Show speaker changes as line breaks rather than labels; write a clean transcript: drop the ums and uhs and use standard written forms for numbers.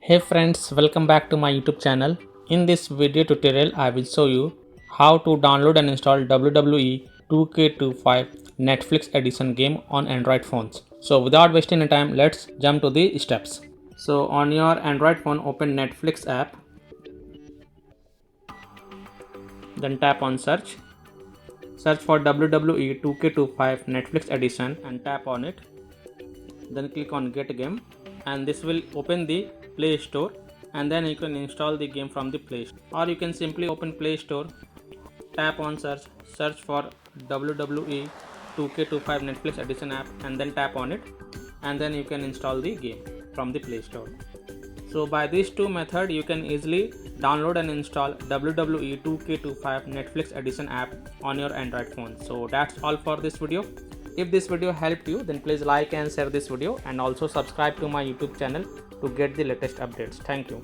Hey friends, welcome back to my YouTube channel. In this video tutorial, I will show you how to download and install WWE 2K25 Netflix edition game on Android phones. So without wasting any time, let's jump to the steps. So on your Android phone, open Netflix app, then tap on search. Search for WWE 2K25 Netflix edition and tap on it. Then click on get game and this will open the Play Store, and then you can install the game from the Play Store, or you can simply open Play Store, tap on search for WWE 2K25 Netflix edition app and then tap on it, and then you can install the game from the Play Store. So by these two methods you can easily download and install WWE 2K25 Netflix edition app on your Android phone. So that's all for this video. If this video helped you, then please like and share this video, and also subscribe to my YouTube channel to get the latest updates. Thank you.